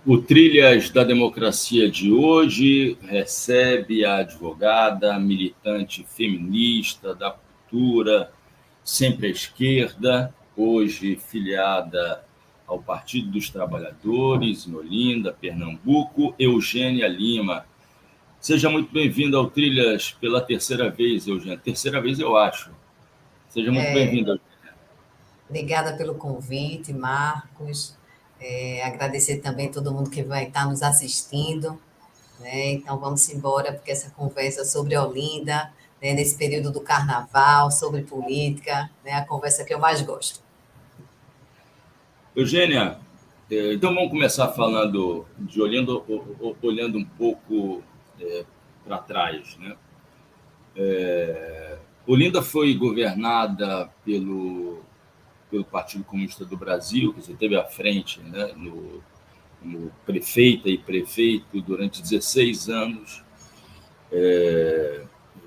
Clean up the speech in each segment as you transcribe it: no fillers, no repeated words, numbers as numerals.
O Trilhas da Democracia de hoje recebe a advogada, militante feminista da cultura, sempre à esquerda, hoje filiada ao Partido dos Trabalhadores, em Olinda, Pernambuco, Eugênia Lima. Seja muito bem-vinda ao Trilhas pela terceira vez, Eugênia. Terceira vez, eu acho. Seja muito bem-vinda. Obrigada pelo convite, Marcos. Agradecer também a todo mundo que vai estar nos assistindo. Né? Então, vamos embora, porque essa conversa sobre Olinda, né, nesse período do carnaval, sobre política, é a conversa que eu mais gosto. Eugênia, então vamos começar falando de Olinda, olhando um pouco para trás, né? Olinda foi governada pelo Partido Comunista do Brasil, que esteve à frente, né, no prefeita e prefeito durante 16 anos,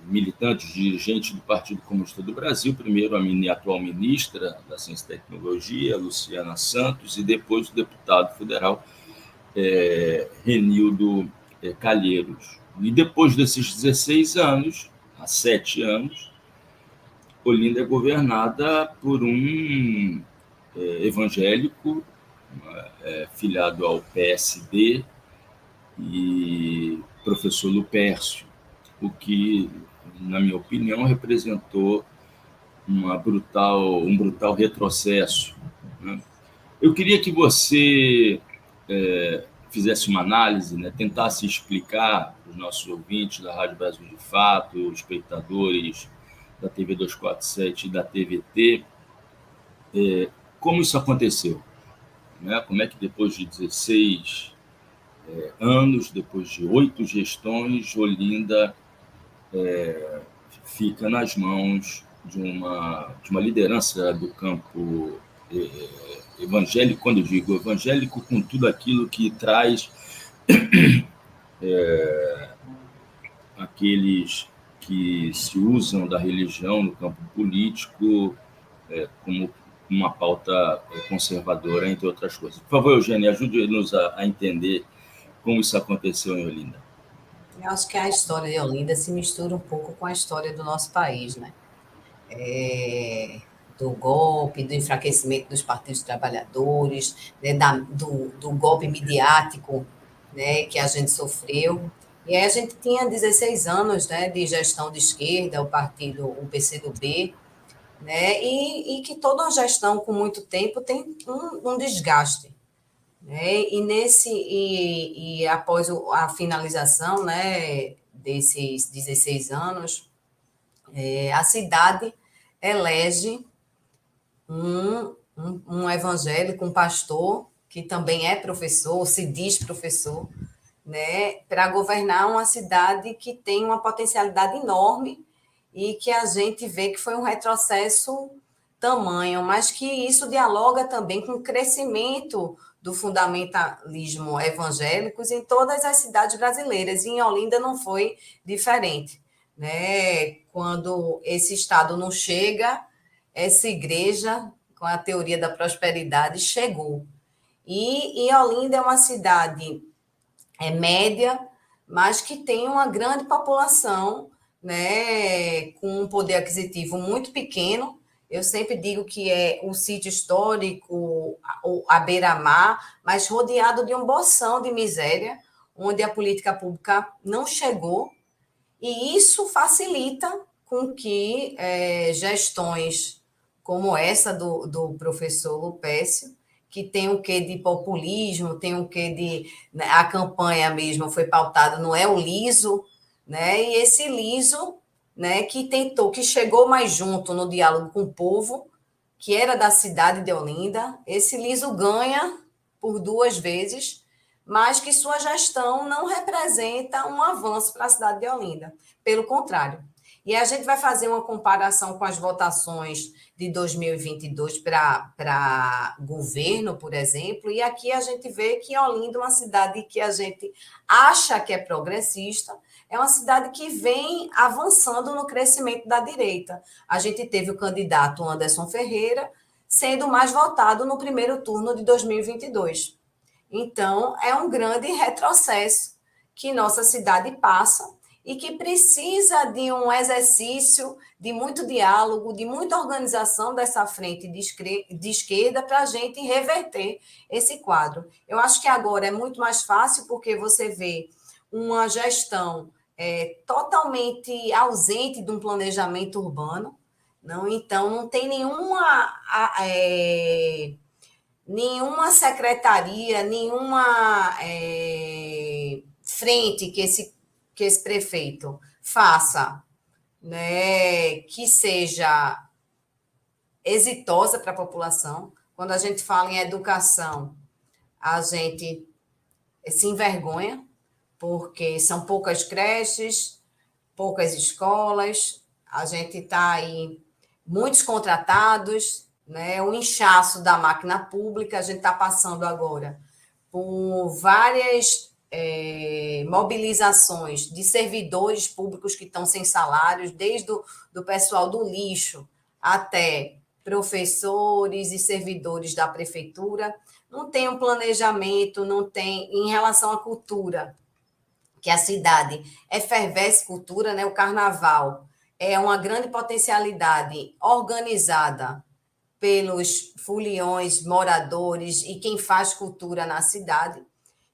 militante, dirigente do Partido Comunista do Brasil, primeiro a atual ministra da Ciência e Tecnologia, Luciana Santos, e depois o deputado federal Renildo Calheiros. E depois desses 16 anos, há 7 anos, Olinda é governada por um evangélico, filiado ao PSD, e professor Lupércio, o que, na minha opinião, representou um brutal retrocesso, né? Eu queria que você fizesse uma análise, né, tentasse explicar para os nossos ouvintes da Rádio Brasil de Fato, os espectadores da TV 247 e da TVT, como isso aconteceu, né? Como é que depois de 16 anos, depois de 8 gestões, Olinda fica nas mãos de uma liderança do campo evangélico, quando eu digo evangélico, com tudo aquilo que traz aqueles que se usam da religião no campo político como uma pauta conservadora, entre outras coisas. Por favor, Eugênia, ajude-nos a entender como isso aconteceu em Olinda. Eu acho que a história de Olinda se mistura um pouco com a história do nosso país, né? Do golpe, do enfraquecimento dos partidos trabalhadores, né, do golpe midiático, né, que a gente sofreu. E aí a gente tinha 16 anos, né, de gestão de esquerda, o PCdoB, né, e que toda uma gestão com muito tempo tem um desgaste. Né, e após a finalização, né, desses 16 anos, a cidade elege um evangélico, um pastor, que também é professor, se diz professor, né, para governar uma cidade que tem uma potencialidade enorme e que a gente vê que foi um retrocesso tamanho, mas que isso dialoga também com o crescimento do fundamentalismo evangélico em todas as cidades brasileiras, e em Olinda não foi diferente. Né? Quando esse Estado não chega, essa igreja, com a teoria da prosperidade, chegou. E Olinda é uma cidade média, mas que tem uma grande população, né, com um poder aquisitivo muito pequeno. Eu sempre digo que é um sítio histórico, à beira-mar, mas rodeado de um bolsão de miséria, onde a política pública não chegou, e isso facilita com que gestões como essa do professor Lupécio, que tem um quê de populismo, tem um quê de... Né, a campanha mesmo foi pautada, não é o liso, né? E esse liso, né, que chegou mais junto no diálogo com o povo, que era da cidade de Olinda, esse liso ganha por 2 vezes, mas que sua gestão não representa um avanço para a cidade de Olinda. Pelo contrário. E a gente vai fazer uma comparação com as votações de 2022 para governo, por exemplo, e aqui a gente vê que Olinda é uma cidade que a gente acha que é progressista, é uma cidade que vem avançando no crescimento da direita. A gente teve o candidato Anderson Ferreira sendo mais votado no primeiro turno de 2022. Então, é um grande retrocesso que nossa cidade passa e que precisa de um exercício de muito diálogo, de muita organização dessa frente de esquerda para a gente reverter esse quadro. Eu acho que agora é muito mais fácil porque você vê uma gestão totalmente ausente de um planejamento urbano, não, então não tem nenhuma secretaria, nenhuma frente que esse prefeito faça, né, que seja exitosa para a população. Quando a gente fala em educação, a gente se envergonha, porque são poucas creches, poucas escolas, a gente está aí, muitos contratados, né? O inchaço da máquina pública, a gente está passando agora por várias mobilizações de servidores públicos que estão sem salários, desde do pessoal do lixo até professores e servidores da prefeitura. Não tem um planejamento, não tem, em relação à cultura, que a cidade efervesce cultura, né? O carnaval é uma grande potencialidade organizada pelos foliões, moradores e quem faz cultura na cidade.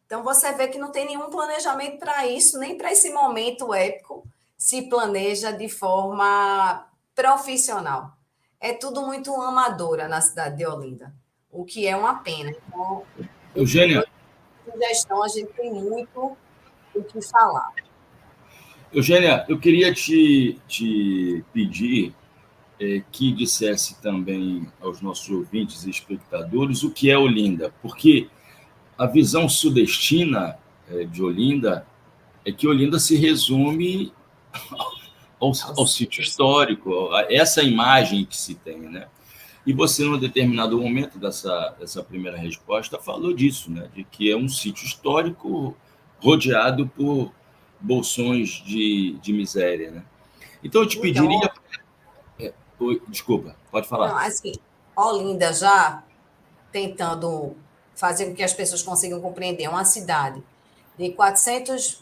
Então, você vê que não tem nenhum planejamento para isso, nem para esse momento épico se planeja de forma profissional. É tudo muito amadora na cidade de Olinda, o que é uma pena. Então, Eugênia, sugestão, a gente tem muito o que falar. Eugênia, eu queria te pedir que dissesse também aos nossos ouvintes e espectadores o que é Olinda, porque a visão sudestina de Olinda é que Olinda se resume ao sítio histórico, a essa imagem que se tem, né? E você, num determinado momento dessa primeira resposta, falou disso, né? De que é um sítio histórico rodeado por bolsões de miséria, né? Então, eu te pediria... Desculpa, pode falar. Não, assim, Olinda já tentando fazer com que as pessoas consigam compreender uma cidade de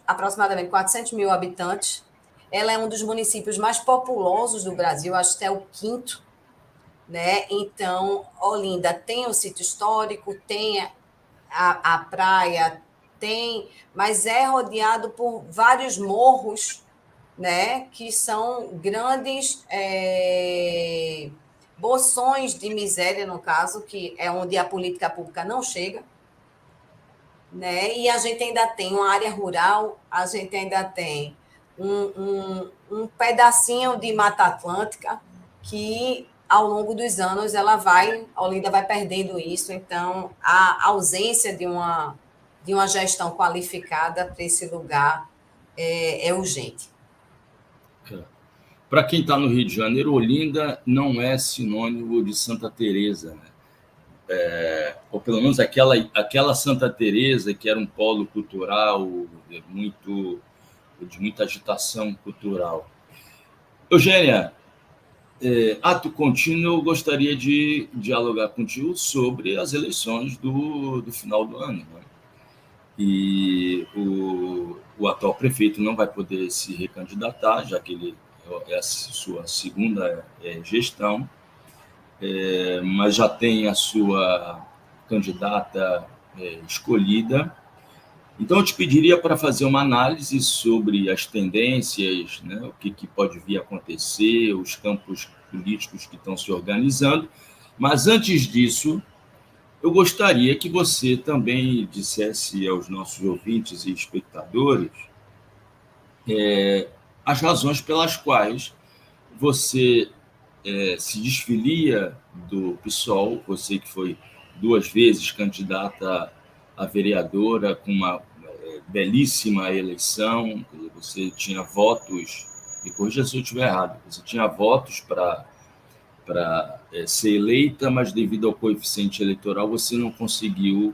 aproximadamente 400 mil habitantes. Ela é um dos municípios mais populosos do Brasil, acho que é o quinto, né? Então, Olinda tem o sítio histórico, tem a praia, mas é rodeado por vários morros, né? Que são grandes bolsões de miséria, no caso, que é onde a política pública não chega, né? E a gente ainda tem uma área rural, a gente ainda tem um pedacinho de Mata Atlântica que, ao longo dos anos, a Olinda vai perdendo isso. Então, a ausência de uma gestão qualificada para esse lugar é urgente. Para quem está no Rio de Janeiro, Olinda não é sinônimo de Santa Teresa, né? Ou pelo menos aquela Santa Teresa que era um polo cultural de muita agitação cultural. Eugênia, ato contínuo, eu gostaria de dialogar contigo sobre as eleições do final do ano, né? E o atual prefeito não vai poder se recandidatar, já que ele é a sua segunda gestão, mas já tem a sua candidata escolhida. Então, eu te pediria para fazer uma análise sobre as tendências, né, o que pode vir a acontecer, os campos políticos que estão se organizando. Mas, antes disso, eu gostaria que você também dissesse aos nossos ouvintes e espectadores as razões pelas quais você se desfilia do PSOL, você que foi 2 vezes candidata a vereadora com uma belíssima eleição, você tinha votos, me corrija se eu estiver errado, você tinha votos para ser eleita, mas devido ao coeficiente eleitoral você não conseguiu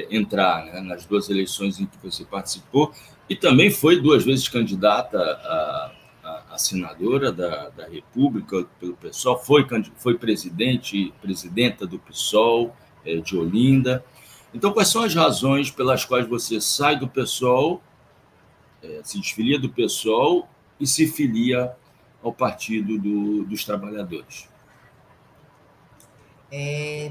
entrar, né, nas 2 eleições em que você participou, e também foi 2 vezes candidata a senadora da República pelo PSOL, foi presidenta do PSOL de Olinda. Então, quais são as razões pelas quais você sai do PSOL, se desfilia do PSOL e se filia ao Partido dos Trabalhadores?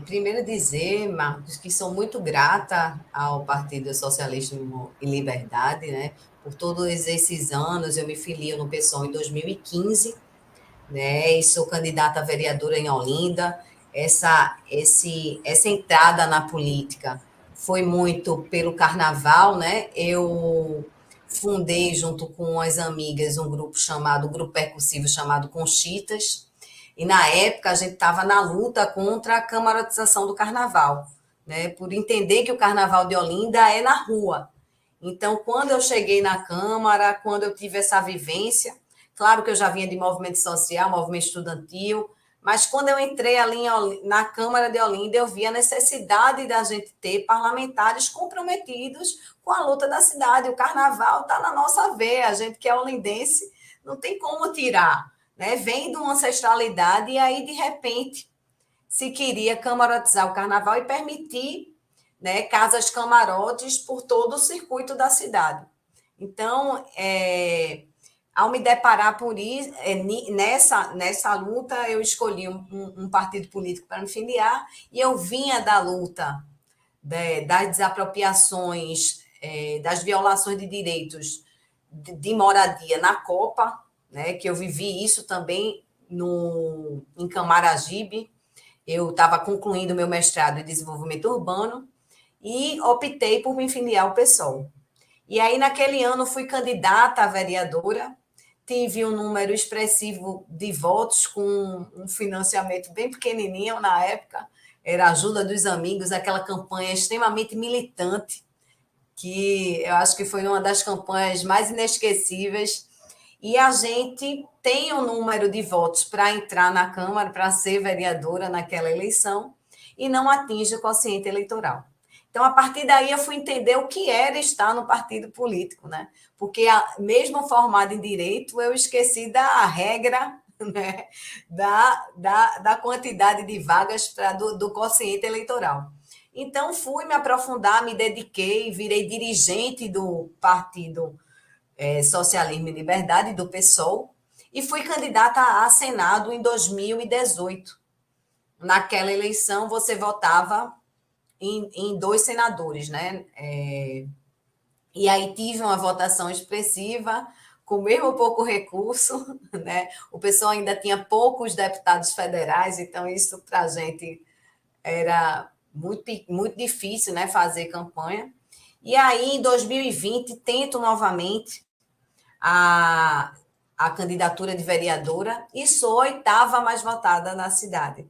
Primeiro dizer, Marcos, que sou muito grata ao Partido Socialismo e Liberdade, né? Por todos esses anos, eu me filio no PSOL em 2015, né? E sou candidata a vereadora em Olinda. Essa entrada na política foi muito pelo carnaval, né? Eu fundei, junto com as amigas, um grupo percussivo chamado Conchitas, e na época a gente estava na luta contra a camaratização do carnaval, né? Por entender que o carnaval de Olinda é na rua. Então, quando eu cheguei na Câmara, quando eu tive essa vivência, claro que eu já vinha de movimento social, movimento estudantil, mas quando eu entrei ali na Câmara de Olinda, eu vi a necessidade da gente ter parlamentares comprometidos com a luta da cidade. O carnaval está na nossa veia, a gente que é olindense não tem como tirar, né? Vem de uma ancestralidade e aí, de repente, se queria camaratizar o carnaval e permitir, né, casas camarotes por todo o circuito da cidade. Então, ao me deparar por isso, nessa luta, eu escolhi um partido político para me filiar, e eu vinha da luta das desapropriações, das violações de direitos de moradia na Copa, né, que eu vivi isso também em Camaragibe. Eu estava concluindo meu mestrado em desenvolvimento urbano e optei por me filiar ao PSOL. E aí, naquele ano, fui candidata a vereadora, tive um número expressivo de votos, com um financiamento bem pequenininho na época, era a ajuda dos amigos, aquela campanha extremamente militante, que eu acho que foi uma das campanhas mais inesquecíveis. E a gente tem um número de votos para entrar na Câmara, para ser vereadora naquela eleição, e não atinge o quociente eleitoral. Então, a partir daí, eu fui entender o que era estar no partido político, né? Porque, mesmo formada em direito, eu esqueci da regra, né? da quantidade de vagas do quociente eleitoral. Então, fui me aprofundar, me dediquei, virei dirigente do Partido Socialismo e Liberdade, do PSOL, e fui candidata a Senado em 2018. Naquela eleição, você votava em 2 senadores, né? E aí tive uma votação expressiva, com mesmo pouco recurso, né? O PSOL ainda tinha poucos deputados federais, então isso para a gente era muito, muito difícil, né, fazer campanha. E aí, em 2020, tento novamente a candidatura de vereadora e sou a 8ª mais votada na cidade.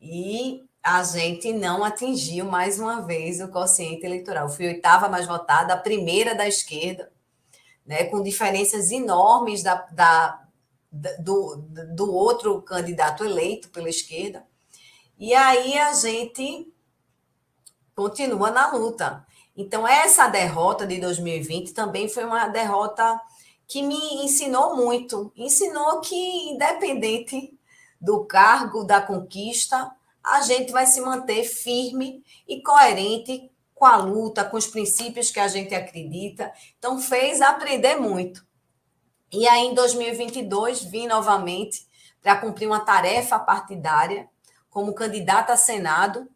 E a gente não atingiu mais uma vez o quociente eleitoral. Fui 8ª mais votada, a primeira da esquerda, né, com diferenças enormes do outro candidato eleito pela esquerda. E aí a gente continua na luta. Então, essa derrota de 2020 também foi uma derrota que me ensinou muito. Ensinou que, independente do cargo, da conquista, a gente vai se manter firme e coerente com a luta, com os princípios que a gente acredita. Então, fez aprender muito. E aí, em 2022, vim novamente para cumprir uma tarefa partidária como candidata a Senado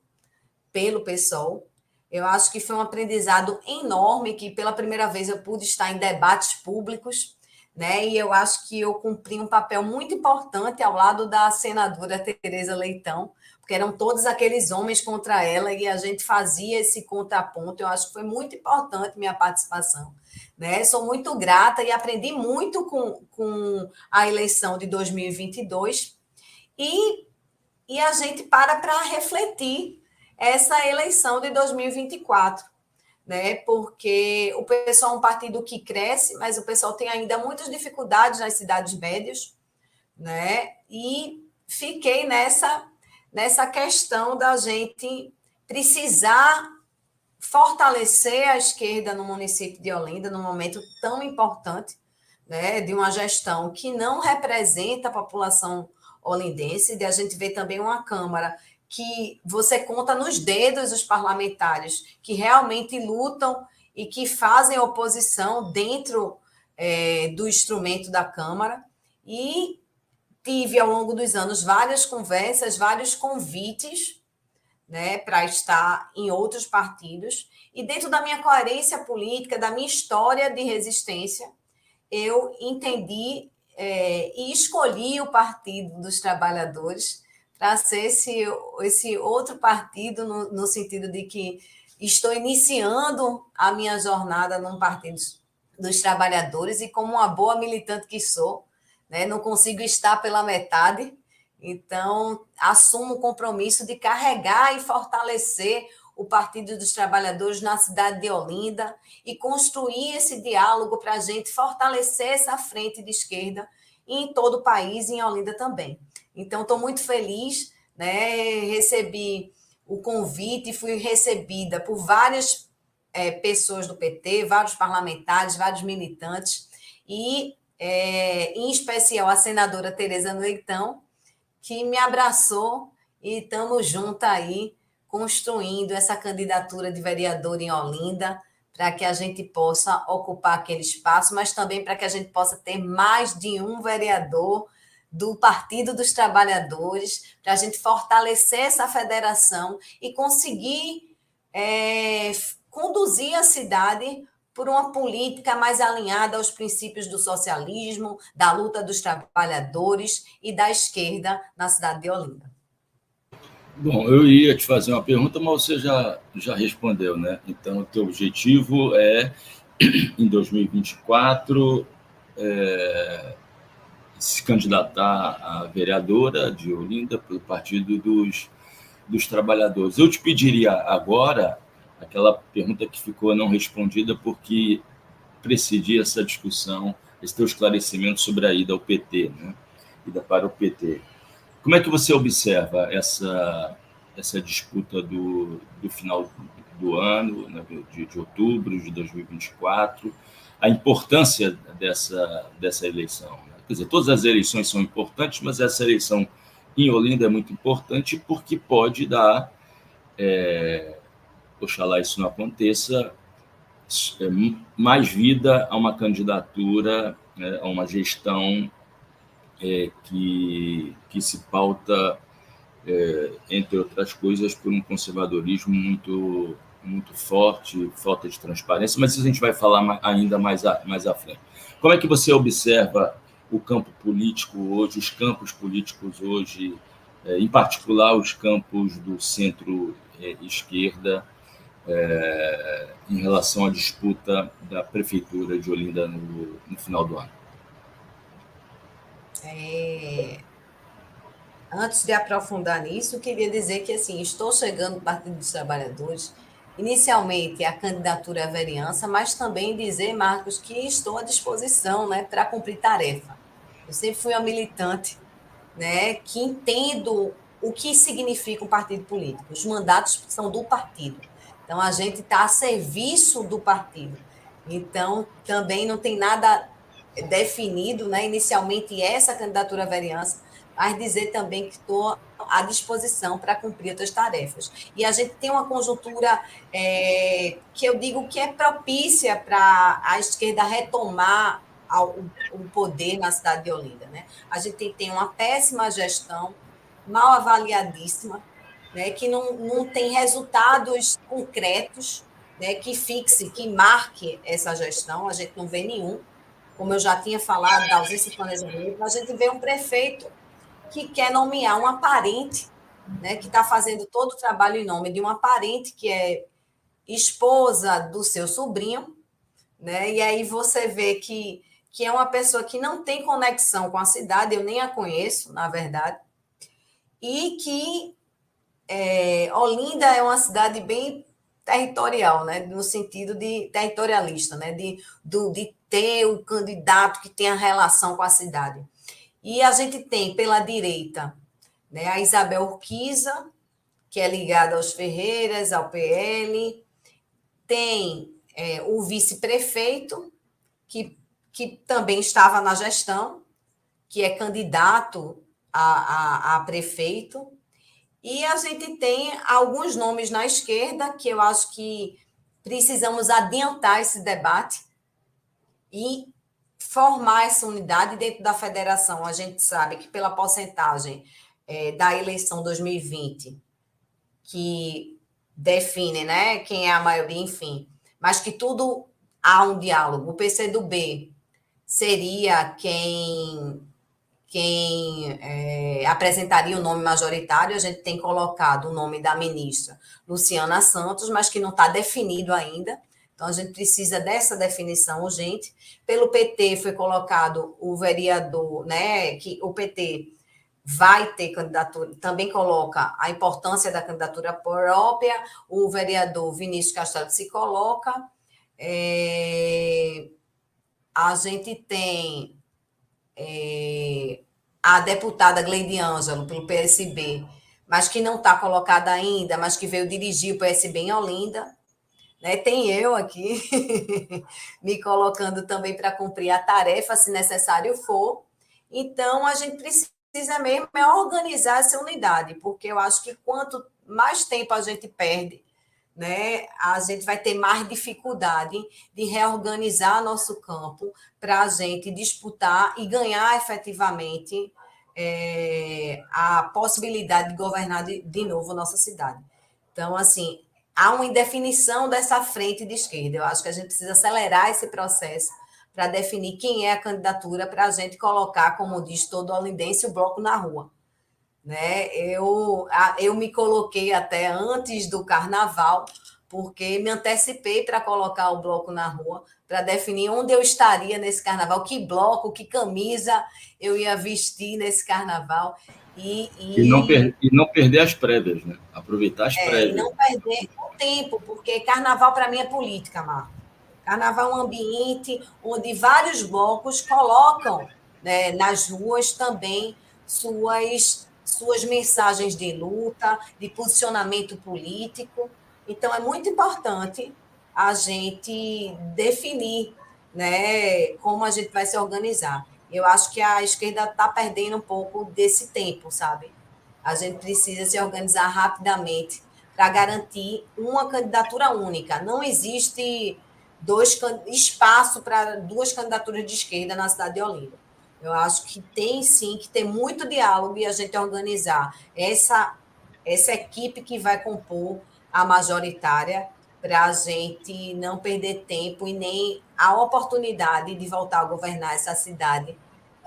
pelo PSOL. Eu acho que foi um aprendizado enorme, que pela primeira vez eu pude estar em debates públicos, né? E eu acho que eu cumpri um papel muito importante ao lado da senadora Tereza Leitão, porque eram todos aqueles homens contra ela e a gente fazia esse contraponto. Eu acho que foi muito importante minha participação, né? Sou muito grata e aprendi muito com a eleição de 2022 e a gente para refletir essa eleição de 2024, né? Porque o PSOL é um partido que cresce, mas o PSOL tem ainda muitas dificuldades nas cidades médias, né? E fiquei nessa questão da gente precisar fortalecer a esquerda no município de Olinda, num momento tão importante, né? De uma gestão que não representa a população olindense, de a gente ver também uma Câmara que você conta nos dedos os parlamentares que realmente lutam e que fazem oposição dentro do instrumento da Câmara. E tive, ao longo dos anos, várias conversas, vários convites, né, para estar em outros partidos. E dentro da minha coerência política, da minha história de resistência, eu entendi e escolhi o Partido dos Trabalhadores para ser esse outro partido, no sentido de que estou iniciando a minha jornada no Partido dos Trabalhadores e, como uma boa militante que sou, né, não consigo estar pela metade, então assumo o compromisso de carregar e fortalecer o Partido dos Trabalhadores na cidade de Olinda e construir esse diálogo para a gente fortalecer essa frente de esquerda em todo o país e em Olinda também. Então, estou muito feliz, né? Recebi o convite e fui recebida por várias pessoas do PT, vários parlamentares, vários militantes, e, em especial, a senadora Tereza Leitão, que me abraçou e estamos juntos aí, construindo essa candidatura de vereador em Olinda, para que a gente possa ocupar aquele espaço, mas também para que a gente possa ter mais de um vereador do Partido dos Trabalhadores, para a gente fortalecer essa federação e conseguir conduzir a cidade por uma política mais alinhada aos princípios do socialismo, da luta dos trabalhadores e da esquerda na cidade de Olinda. Bom, eu ia te fazer uma pergunta, mas você já respondeu, né? Então, o teu objetivo é, em 2024, se candidatar a vereadora de Olinda pelo Partido dos Trabalhadores. Eu te pediria agora aquela pergunta que ficou não respondida, porque precedia essa discussão, esse teu esclarecimento sobre a ida ao PT, né? Ida para o PT. Como é que você observa essa disputa do final do ano, né, de outubro de 2024, a importância dessa eleição? Né? Quer dizer, todas as eleições são importantes, mas essa eleição em Olinda é muito importante porque pode dar, oxalá isso não aconteça, mais vida a uma candidatura, né, a uma gestão que se pauta, entre outras coisas, por um conservadorismo muito forte, falta de transparência, mas isso a gente vai falar ainda mais à frente. Como é que você observa o campo político hoje, os campos políticos hoje, em particular os campos do centro-esquerda, em relação à disputa da prefeitura de Olinda no final do ano? Antes de aprofundar nisso, queria dizer que, assim, estou chegando no Partido dos Trabalhadores, inicialmente a candidatura à vereança, mas também dizer, Marcos, que estou à disposição, né, para cumprir tarefa. Eu sempre fui uma militante, né, que entendo o que significa um partido político. Os mandatos são do partido. Então, a gente está a serviço do partido. Então, também não tem nada definido, né, inicialmente essa candidatura à vereança, mas dizer também que estou à disposição para cumprir outras tarefas. E a gente tem uma conjuntura que eu digo que é propícia para a esquerda retomar o poder na cidade de Olinda. Né? A gente tem uma péssima gestão, mal avaliadíssima, né, que não tem resultados concretos, né, que fixe, que marque essa gestão, a gente não vê nenhum. Como eu já tinha falado, da ausência de planejamento, a gente vê um prefeito que quer nomear uma parente, né, que está fazendo todo o trabalho em nome de uma parente que é esposa do seu sobrinho, né, e aí você vê que é uma pessoa que não tem conexão com a cidade, eu nem a conheço, na verdade, e que Olinda é uma cidade bem territorial, né, no sentido de territorialista, né, de ter o candidato que tem a relação com a cidade. E a gente tem, pela direita, né, a Isabel Urquiza, que é ligada aos Ferreiras, ao PL. Tem o vice-prefeito, que também estava na gestão, que é candidato a prefeito. E a gente tem alguns nomes na esquerda que eu acho que precisamos adiantar esse debate e formar essa unidade dentro da federação. A gente sabe que pela porcentagem da eleição 2020, que define, né, quem é a maioria, enfim, mas que tudo há um diálogo. O PCdoB seria quem apresentaria o nome majoritário. A gente tem colocado o nome da ministra Luciana Santos, mas que não está definido ainda. Então, a gente precisa dessa definição urgente. Pelo PT foi colocado o vereador, né, que o PT vai ter candidatura, também coloca a importância da candidatura própria, o vereador Vinícius Castelo se coloca, a gente tem a deputada Gleide Ângelo, pelo PSB, mas que não está colocada ainda, mas que veio dirigir o PSB em Olinda. Né? Tem eu aqui me colocando também para cumprir a tarefa, se necessário for. Então, a gente precisa mesmo organizar essa unidade, porque eu acho que quanto mais tempo a gente perde, né, a gente vai ter mais dificuldade de reorganizar nosso campo para a gente disputar e ganhar efetivamente a possibilidade de governar de novo a nossa cidade. Então, assim, há uma indefinição dessa frente de esquerda. Eu acho que a gente precisa acelerar esse processo para definir quem é a candidatura para a gente colocar, como diz todo olindense, o bloco na rua. Né? Eu me coloquei até antes do carnaval, porque me antecipei para colocar o bloco na rua, para definir onde eu estaria nesse carnaval, que bloco, que camisa eu ia vestir nesse carnaval. E não perder as prévias, né? Aproveitar as E prévias. não perder o tempo, porque carnaval para mim é política, Marco. Carnaval é um ambiente onde vários blocos colocam, né, nas ruas também suas mensagens de luta, de posicionamento político. Então, é muito importante a gente definir, né, como a gente vai se organizar. Eu acho que a esquerda está perdendo um pouco desse tempo, sabe? A gente precisa se organizar rapidamente para garantir uma candidatura única. Não existe espaço para duas candidaturas de esquerda na cidade de Olinda. Eu acho que tem sim que ter muito diálogo e a gente organizar essa equipe que vai compor a majoritária para a gente não perder tempo e nem a oportunidade de voltar a governar essa cidade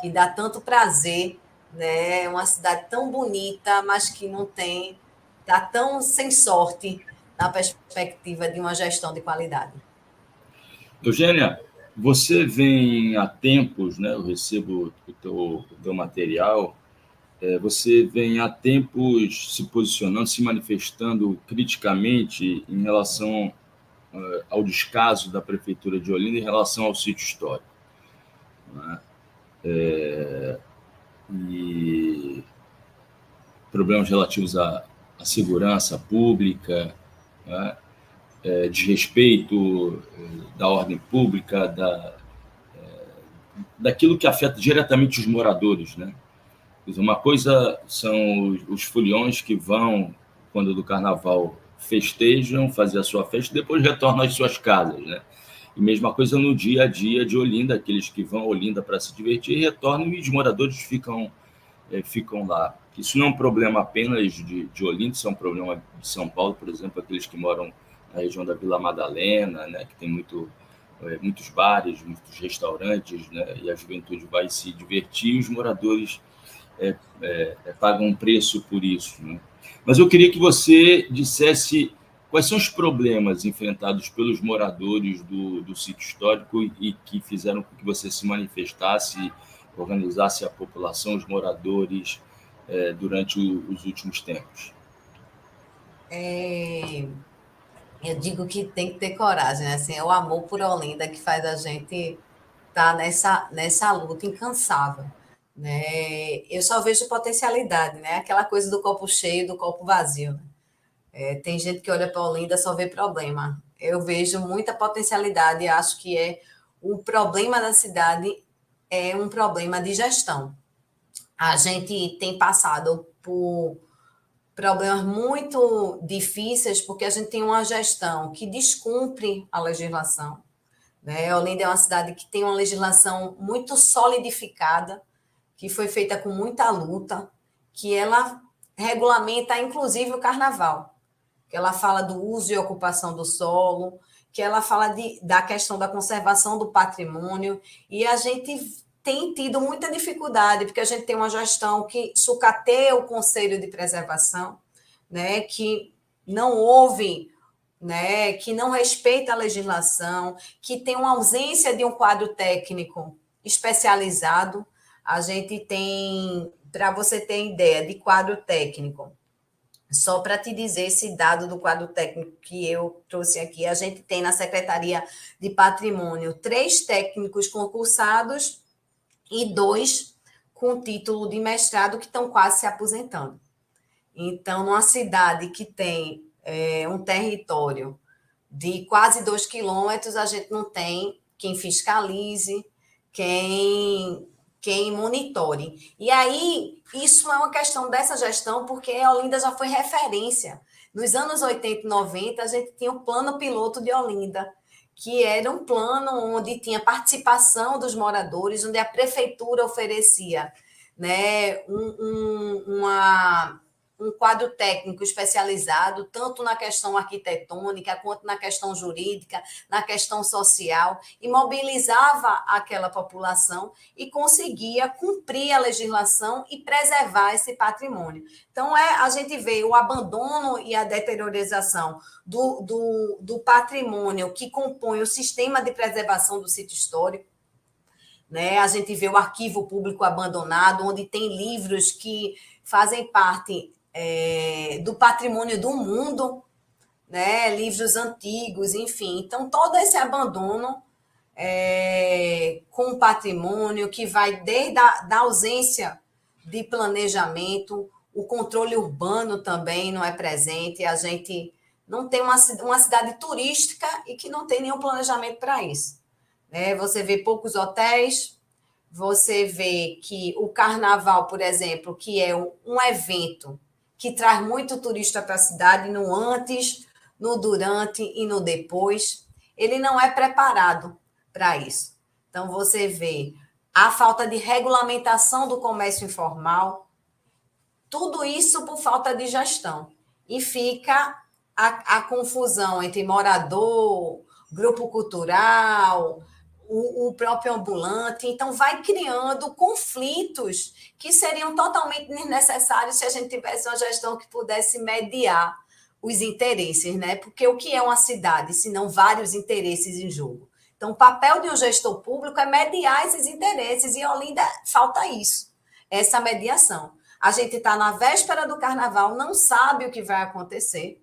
que dá tanto prazer, né? Uma cidade tão bonita, mas que não tem, está tão sem sorte na perspectiva de uma gestão de qualidade. Eugênia, você vem há tempos, né? Eu recebo o teu material. Você vem há tempos se posicionando, se manifestando criticamente em relação ao descaso da Prefeitura de Olinda em relação ao sítio histórico. Né? E problemas relativos à segurança pública, né? Desrespeito da ordem pública, daquilo que afeta diretamente os moradores. Né? Uma coisa são os foliões que vão, quando do carnaval, festejam, fazer a sua festa e depois retornam às suas casas. Né? E mesma coisa no dia a dia de Olinda, aqueles que vão a Olinda para se divertir e retornam e os moradores ficam lá. Isso não é um problema apenas de Olinda, isso é um problema de São Paulo, por exemplo, aqueles que moram na região da Vila Madalena, né, que tem muitos bares, muitos restaurantes, né, e a juventude vai se divertir e os moradores pagam um preço por isso. Né? Mas eu queria que você dissesse quais são os problemas enfrentados pelos moradores do sítio histórico e que fizeram com que você se manifestasse, organizasse a população, os moradores, durante os últimos tempos. Eu digo que tem que ter coragem, né? Assim, é o amor por Olinda que faz a gente estar nessa luta incansável. Né? Eu só vejo potencialidade, né? Aquela coisa do copo cheio, do copo vazio. Tem gente que olha para Olinda e só vê problema. Eu vejo muita potencialidade e acho que o problema da cidade é um problema de gestão. A gente tem passado problemas muito difíceis, porque a gente tem uma gestão que descumpre a legislação, né? Olinda é uma cidade que tem uma legislação muito solidificada, que foi feita com muita luta, que ela regulamenta, inclusive, o carnaval, que ela fala do uso e ocupação do solo, que ela fala da questão da conservação do patrimônio, e a gente tem tido muita dificuldade, porque a gente tem uma gestão que sucateia o Conselho de Preservação, né, que não ouve, né, que não respeita a legislação, que tem uma ausência de um quadro técnico especializado. A gente tem, para você ter ideia de quadro técnico, só para te dizer esse dado do quadro técnico que eu trouxe aqui, a gente tem na Secretaria de Patrimônio 3 técnicos concursados e 2 com título de mestrado que estão quase se aposentando. Então, numa cidade que tem um território de quase 2 quilômetros, a gente não tem quem fiscalize, quem monitore. E aí, isso é uma questão dessa gestão, porque a Olinda já foi referência. Nos anos 80 e 90, a gente tinha o plano piloto de Olinda, que era um plano onde tinha participação dos moradores, onde a prefeitura oferecia, né, um quadro técnico especializado, tanto na questão arquitetônica, quanto na questão jurídica, na questão social, e mobilizava aquela população e conseguia cumprir a legislação e preservar esse patrimônio. Então, a gente vê o abandono e a deteriorização do patrimônio que compõe o sistema de preservação do sítio histórico, né? A gente vê o arquivo público abandonado, onde tem livros que fazem parte do patrimônio do mundo, né? Livros antigos, enfim. Então, todo esse abandono com o patrimônio, que vai desde da ausência de planejamento, o controle urbano também não é presente, a gente não tem uma cidade turística e que não tem nenhum planejamento para isso. Né? Você vê poucos hotéis, você vê que o carnaval, por exemplo, que é um evento que traz muito turista para a cidade, no antes, no durante e no depois, ele não é preparado para isso. Então, você vê a falta de regulamentação do comércio informal, tudo isso por falta de gestão. E fica a confusão entre morador, grupo cultural, o próprio ambulante. Então, vai criando conflitos que seriam totalmente desnecessários se a gente tivesse uma gestão que pudesse mediar os interesses, né? Porque o que é uma cidade, se não vários interesses em jogo? Então, o papel de um gestor público é mediar esses interesses, e em Olinda falta isso, essa mediação. A gente está na véspera do carnaval, não sabe o que vai acontecer,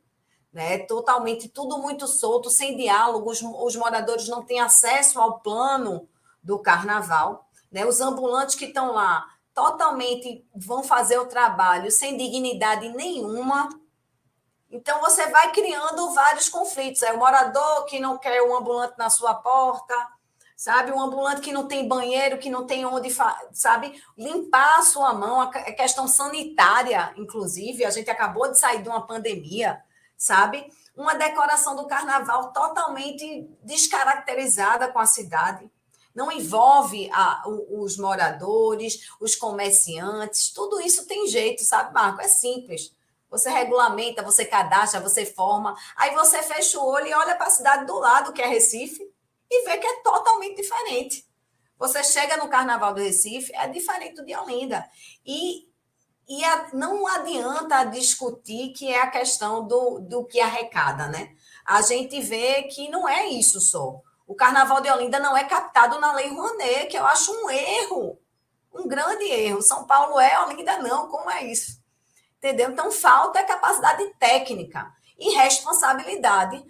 né? Totalmente tudo muito solto, sem diálogo, os moradores não têm acesso ao plano do carnaval, né? Os ambulantes que estão lá totalmente vão fazer o trabalho sem dignidade nenhuma. Então, você vai criando vários conflitos. É o morador que não quer um ambulante na sua porta, sabe? Um ambulante que não tem banheiro, que não tem onde, sabe? Limpar a sua mão, a questão sanitária, inclusive. A gente acabou de sair de uma pandemia, sabe? Uma decoração do carnaval totalmente descaracterizada com a cidade. Não envolve os moradores, os comerciantes. Tudo isso tem jeito, sabe, Marco? É simples. Você regulamenta, você cadastra, você forma, aí você fecha o olho e olha para a cidade do lado, que é Recife, e vê que é totalmente diferente. Você chega no Carnaval do Recife, é diferente do de Olinda. E não adianta discutir que é a questão do que arrecada, né? A gente vê que não é isso só. O Carnaval de Olinda não é captado na Lei Rouanet, que eu acho um erro, um grande erro. São Paulo é, Olinda não, como é isso? Entendeu? Então, falta capacidade técnica e responsabilidade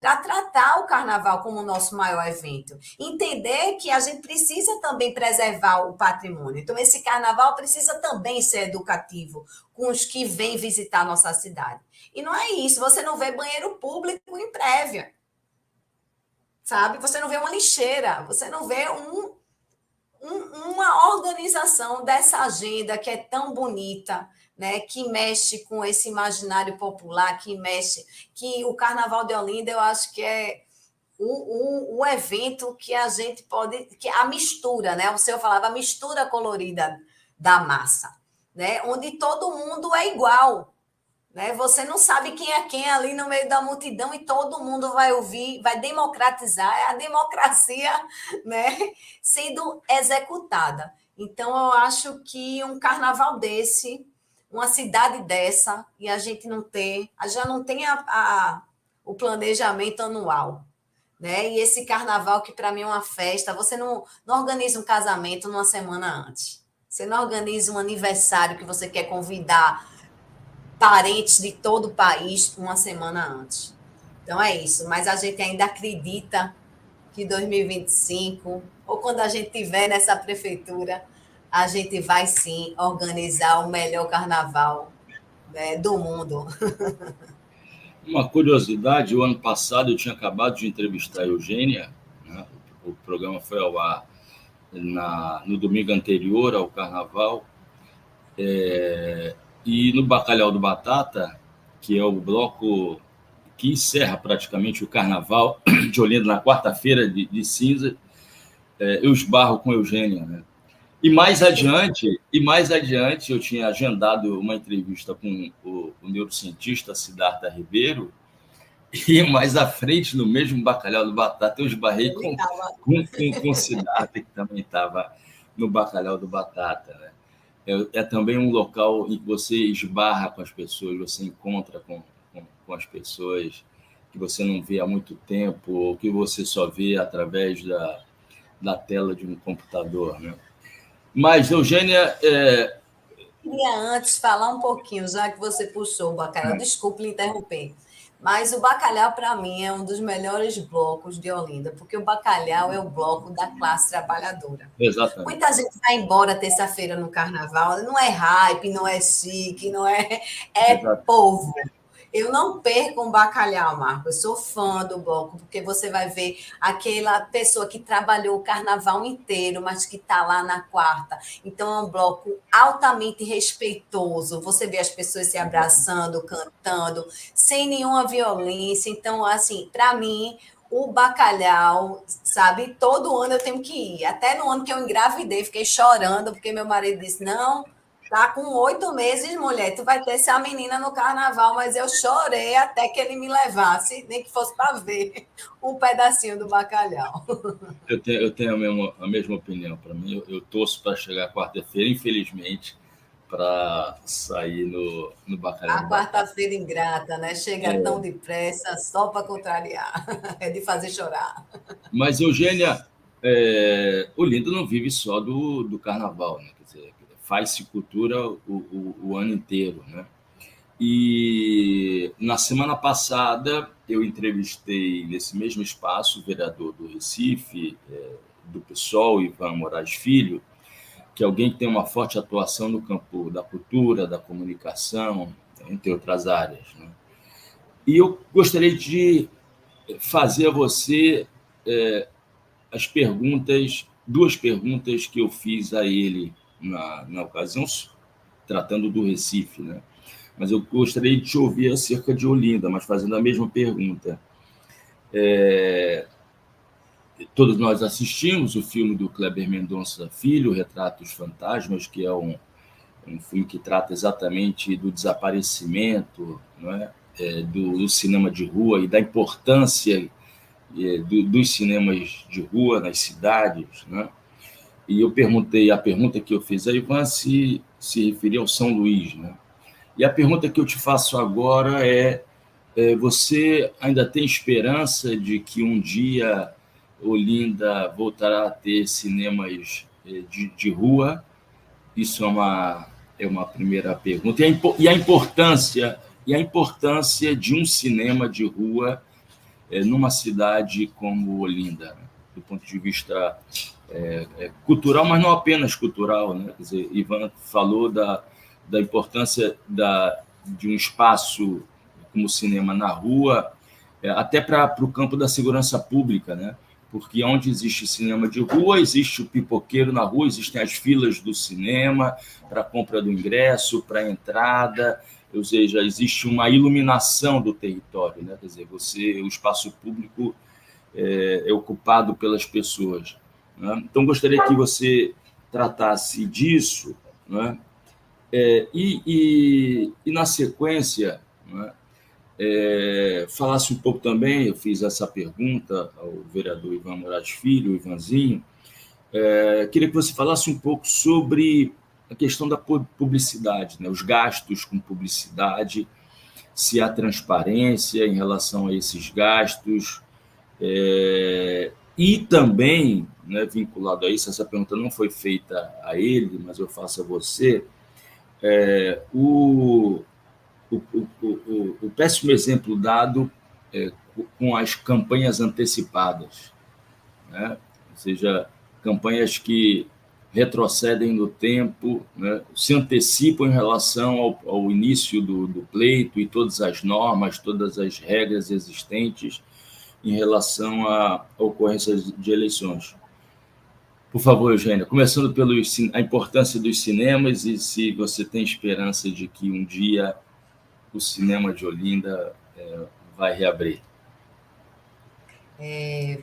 para tratar o carnaval como o nosso maior evento. Entender que a gente precisa também preservar o patrimônio. Então, esse carnaval precisa também ser educativo com os que vêm visitar a nossa cidade. E não é isso, você não vê banheiro público em prévia, sabe? Você não vê uma lixeira, você não vê uma organização dessa agenda que é tão bonita, né, que mexe com esse imaginário popular, que o Carnaval de Olinda, eu acho que é o evento que a gente pode, que a mistura, né? O senhor falava a mistura colorida da massa, né? Onde todo mundo é igual, né? Você não sabe quem é quem ali no meio da multidão e todo mundo vai ouvir, vai democratizar, é a democracia, né, sendo executada. Então, eu acho que um carnaval desse, uma cidade dessa, e a gente não tem, já não tem o planejamento anual, né? E esse carnaval, que para mim é uma festa, você não organiza um casamento numa semana antes. Você não organiza um aniversário que você quer convidar parentes de todo o país uma semana antes. Então é isso, mas a gente ainda acredita que 2025, ou quando a gente estiver nessa prefeitura, a gente vai sim organizar o melhor carnaval, né, do mundo. Uma curiosidade, o ano passado eu tinha acabado de entrevistar a Eugênia, né? O programa foi ao ar no domingo anterior ao Carnaval, e no Bacalhau do Batata, que é o bloco que encerra praticamente o Carnaval de Olinda na quarta-feira de cinza, eu esbarro com a Eugênia, né? E mais adiante eu tinha agendado uma entrevista com o neurocientista Siddhartha Ribeiro, e mais à frente, no mesmo Bacalhau do Batata, eu esbarrei com o Siddhartha, que também estava no Bacalhau do Batata, né? É também um local em que você esbarra com as pessoas, você encontra com as pessoas que você não vê há muito tempo, ou que você só vê através da tela de um computador, né? Mas, Eugênia... Queria antes falar um pouquinho, já que você puxou o bacalhau, desculpe lhe interromper, mas o bacalhau, para mim, é um dos melhores blocos de Olinda, porque o bacalhau é o bloco da classe trabalhadora. Exatamente. Muita gente vai embora terça-feira no carnaval, não é hype, não é chique, não é, é povo. Eu não perco um bacalhau, Marco. Eu sou fã do bloco, porque você vai ver aquela pessoa que trabalhou o carnaval inteiro, mas que está lá na quarta. Então, é um bloco altamente respeitoso. Você vê as pessoas se abraçando, cantando, sem nenhuma violência. Então, assim, para mim, o bacalhau, sabe? Todo ano eu tenho que ir. Até no ano que eu engravidei, fiquei chorando, porque meu marido disse: não. Tá com 8 meses, mulher, tu vai ter essa menina no carnaval, mas eu chorei até que ele me levasse, nem que fosse para ver um pedacinho do bacalhau. Eu tenho a mesma opinião. Para mim, eu torço para chegar quarta-feira, infelizmente, para sair no Bacalhau A do Batata. quarta-feira ingrata, né? Chega tão depressa, só para contrariar. É de fazer chorar. Mas, Eugênia, Olinda não vive só do carnaval, né? Quer dizer, faz-se cultura o ano inteiro, né? E na semana passada eu entrevistei nesse mesmo espaço o vereador do Recife, do PSOL, Ivan Moraes Filho, que é alguém que tem uma forte atuação no campo da cultura, da comunicação, entre outras áreas, né? E eu gostaria de fazer a você duas perguntas que eu fiz a ele na ocasião, tratando do Recife, né? Mas eu gostaria de te ouvir acerca de Olinda, mas fazendo a mesma pergunta. Todos nós assistimos o filme do Kleber Mendonça Filho, Retratos Fantasmas, que é um filme que trata exatamente do desaparecimento, não é? Do cinema de rua e da importância dos cinemas de rua nas cidades, né? E eu perguntei, a pergunta que eu fiz a Ivan se referia ao São Luís, né? E a pergunta que eu te faço agora você ainda tem esperança de que um dia Olinda voltará a ter cinemas de rua? Isso é uma primeira pergunta. E a importância de um cinema de rua numa cidade como Olinda, né? Do ponto de vista cultural, mas não apenas cultural, né? Quer dizer, Ivan falou da importância de um espaço como o cinema na rua, até para o campo da segurança pública, né? porque onde existe cinema de rua, existe o pipoqueiro na rua, existem as filas do cinema para a compra do ingresso, para a entrada, ou seja, existe uma iluminação do território, né? Quer dizer, o espaço público é ocupado pelas pessoas, né? Então, gostaria que você tratasse disso, né? E na sequência, né, falasse um pouco também, eu fiz essa pergunta ao vereador Ivan Moraes Filho, o Ivanzinho, queria que você falasse um pouco sobre a questão da publicidade, né, os gastos com publicidade, se há transparência em relação a esses gastos, e também, né, vinculado a isso, essa pergunta não foi feita a ele, mas eu faço a você, o péssimo exemplo dado com as campanhas antecipadas, né? Ou seja, campanhas que retrocedem no tempo, né? Se antecipam em relação ao início do pleito e todas as normas, todas as regras existentes em relação à ocorrência de eleições. Por favor, Eugênia, começando pela importância dos cinemas e se você tem esperança de que um dia o cinema de Olinda vai reabrir.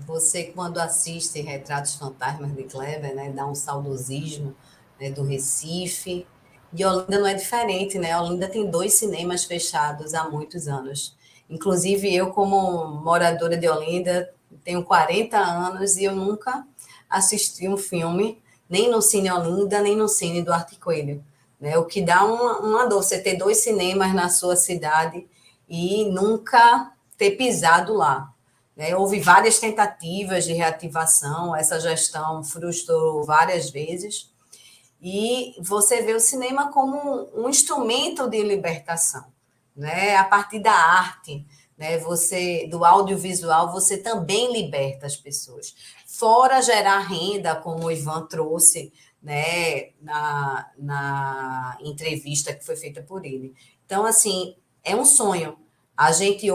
Você, quando assiste Retratos Fantasmas de Kleber, né, dá um saudosismo, né, do Recife. E Olinda não é diferente, né? Olinda tem 2 cinemas fechados há muitos anos. Inclusive, eu, como moradora de Olinda, tenho 40 anos e eu nunca assisti um filme, nem no Cine Olinda, nem no Cine Duarte Coelho, né? O que dá uma dor, você ter 2 cinemas na sua cidade e nunca ter pisado lá, né? Houve várias tentativas de reativação, essa gestão frustrou várias vezes, e você vê o cinema como um instrumento de libertação, né? A partir da arte, né? Do audiovisual, você também liberta as pessoas. Fora gerar renda, como o Ivan trouxe, né, na entrevista que foi feita por ele. Então, assim, é um sonho. A gente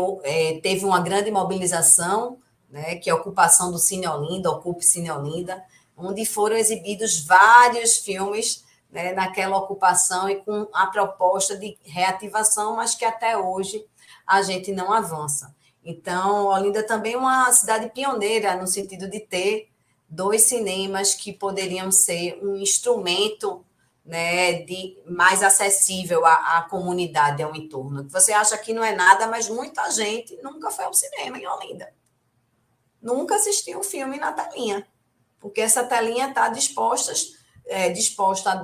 teve uma grande mobilização, né, que é a ocupação do Cine Olinda, Ocupe Cine Olinda, onde foram exibidos vários filmes, né, naquela ocupação e com a proposta de reativação, mas que até hoje a gente não avança. Então, Olinda também é uma cidade pioneira no sentido de ter 2 cinemas que poderiam ser um instrumento, né, mais acessível à comunidade, ao entorno. Você acha que não é nada, mas muita gente nunca foi ao cinema em Olinda. Nunca assistiu um filme na telinha, porque essa telinha está disposta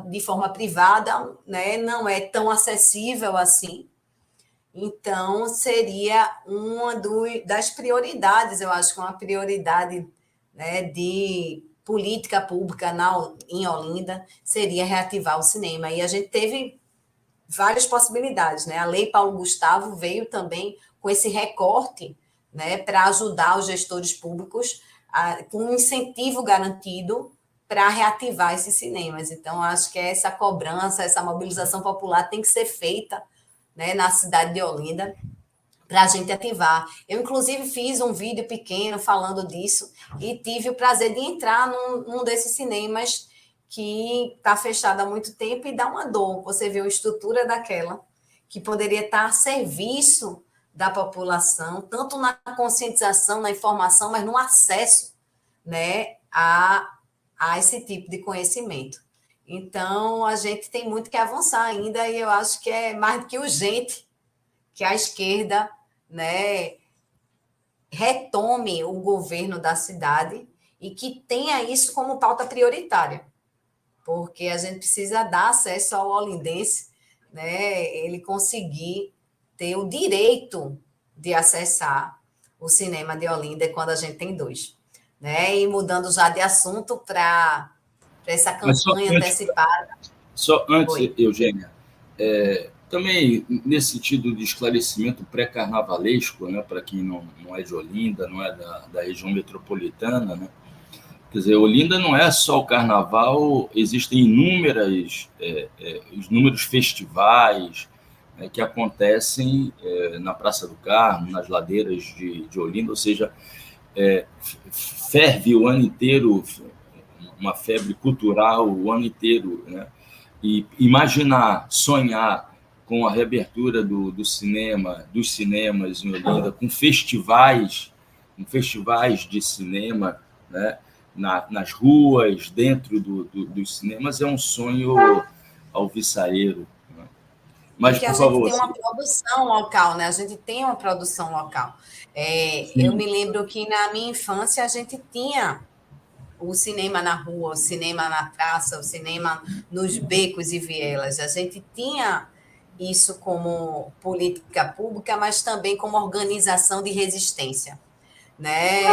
de forma privada, né, não é tão acessível assim. Então, seria uma das prioridades, eu acho que uma prioridade, né, de política pública em Olinda seria reativar o cinema. E a gente teve várias possibilidades, né? A Lei Paulo Gustavo veio também com esse recorte, né, para ajudar os gestores públicos com um incentivo garantido para reativar esses cinemas. Então, acho que essa cobrança, essa mobilização popular tem que ser feita, né, na cidade de Olinda, para a gente ativar. Eu, inclusive, fiz um vídeo pequeno falando disso e tive o prazer de entrar num desses cinemas que está fechado há muito tempo e dá uma dor. Você vê a estrutura daquela, que poderia estar a serviço da população, tanto na conscientização, na informação, mas no acesso, né, a esse tipo de conhecimento. Então, a gente tem muito que avançar ainda e eu acho que é mais do que urgente que a esquerda, né, retome o governo da cidade e que tenha isso como pauta prioritária, porque a gente precisa dar acesso ao olindense, né, ele conseguir ter o direito de acessar o cinema de Olinda quando a gente tem 2. Né? E mudando já de assunto para essa campanha antecipada. Só antes, Eugênia, também nesse sentido de esclarecimento pré-carnavalesco, né, para quem não é de Olinda, não é da região metropolitana, né? Quer dizer, Olinda não é só o carnaval, existem inúmeros festivais, né, que acontecem na Praça do Carmo, nas ladeiras de Olinda, ou seja, ferve o ano inteiro, uma febre cultural o ano inteiro, né? E imaginar, sonhar com a reabertura dos cinemas em Olinda, com festivais de cinema, né? Nas ruas, dentro dos cinemas, é um sonho alvissareiro. Né? Mas, porque a por gente favor... tem uma produção local, né? A gente tem uma produção local. Eu me lembro que na minha infância a gente tinha o cinema na rua, o cinema na praça, o cinema nos becos e vielas. A gente tinha isso como política pública, mas também como organização de resistência, né?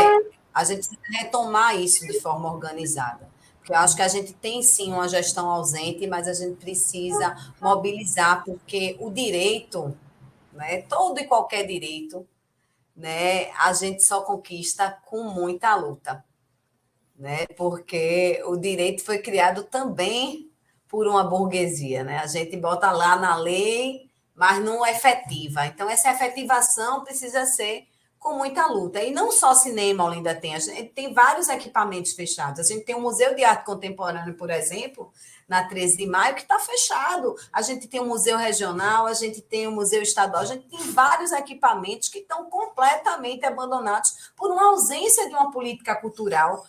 A gente precisa retomar isso de forma organizada. Porque eu acho que a gente tem sim uma gestão ausente, mas a gente precisa mobilizar, porque o direito, né, todo e qualquer direito, né, a gente só conquista com muita luta, né? Porque o direito foi criado também por uma burguesia, né? A gente bota lá na lei, mas não efetiva. Então, essa efetivação precisa ser com muita luta. E não só cinema, Olinda tem. A gente tem vários equipamentos fechados. A gente tem o Museu de Arte Contemporânea, por exemplo, na 13 de maio, que está fechado. A gente tem o Museu Regional, a gente tem o Museu Estadual, a gente tem vários equipamentos que estão completamente abandonados por uma ausência de uma política cultural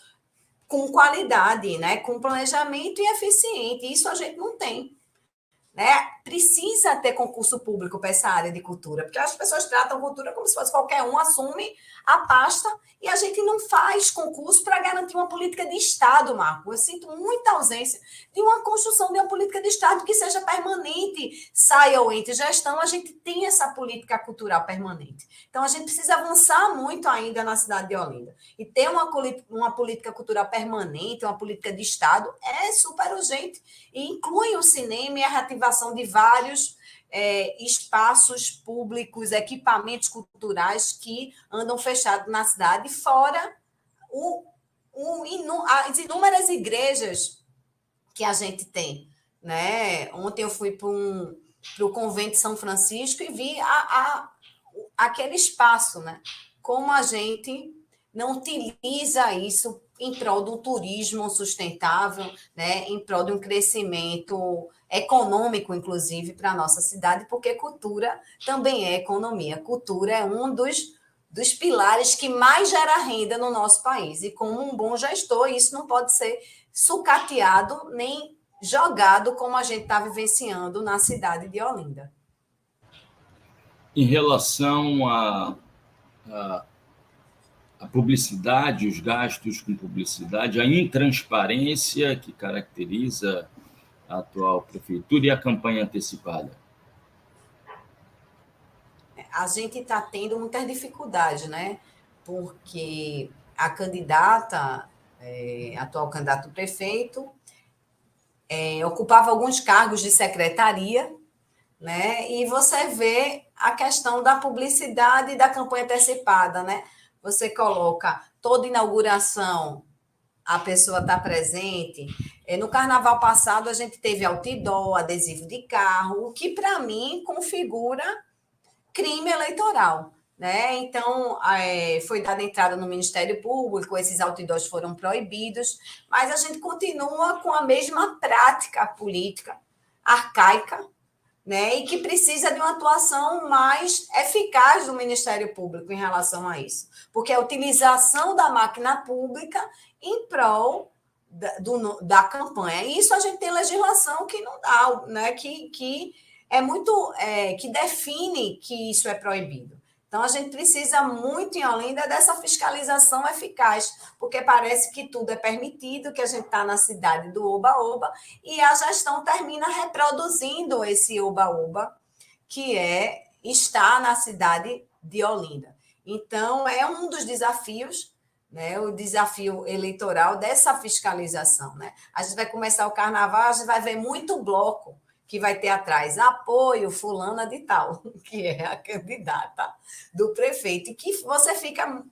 com qualidade, né? Com planejamento e eficiente. Isso a gente não tem. Né? Precisa ter concurso público para essa área de cultura, porque as pessoas tratam cultura como se fosse qualquer um, assume a pasta e a gente não faz concurso para garantir uma política de Estado, Marco. Eu sinto muita ausência de uma construção de uma política de Estado que seja permanente, saia ou entre gestão, a gente tem essa política cultural permanente. Então, a gente precisa avançar muito ainda na cidade de Olinda. E ter uma política cultural permanente, uma política de Estado, é super urgente. E inclui o cinema e a reativação de vários espaços públicos, equipamentos culturais que andam fechados na cidade, fora as inúmeras igrejas que a gente tem. Né? Ontem eu fui para o convento de São Francisco e vi aquele espaço, né? Como a gente não utiliza isso em prol do turismo sustentável, né? Em prol de um crescimento econômico, inclusive, para a nossa cidade, porque cultura também é economia. Cultura é um dos pilares que mais gera renda no nosso país. E como um bom gestor, isso não pode ser sucateado nem jogado como a gente está vivenciando na cidade de Olinda. Em relação a publicidade, os gastos com publicidade, a intransparência que caracteriza a atual prefeitura e a campanha antecipada? A gente está tendo muitas dificuldades, né? Porque a candidata, atual candidato prefeito, ocupava alguns cargos de secretaria, né? E você vê a questão da publicidade e da campanha antecipada, né? Você coloca toda inauguração, a pessoa está presente. No carnaval passado, a gente teve outdoor, adesivo de carro, o que, para mim, configura crime eleitoral. Né? Então, foi dada entrada no Ministério Público, esses outdoors foram proibidos, mas a gente continua com a mesma prática política arcaica, né? E que precisa de uma atuação mais eficaz do Ministério Público em relação a isso, porque a utilização da máquina pública em prol da campanha. E isso a gente tem legislação que não dá, né? Que é muito que define que isso é proibido. Então, a gente precisa muito em Olinda dessa fiscalização eficaz, porque parece que tudo é permitido, que a gente está na cidade do oba-oba, e a gestão termina reproduzindo esse oba-oba, que estar na cidade de Olinda. Então, é um dos desafios, né, o desafio eleitoral dessa fiscalização. Né? A gente vai começar o carnaval, a gente vai ver muito bloco que vai ter atrás apoio fulana de tal, que é a candidata do prefeito, e que você fica...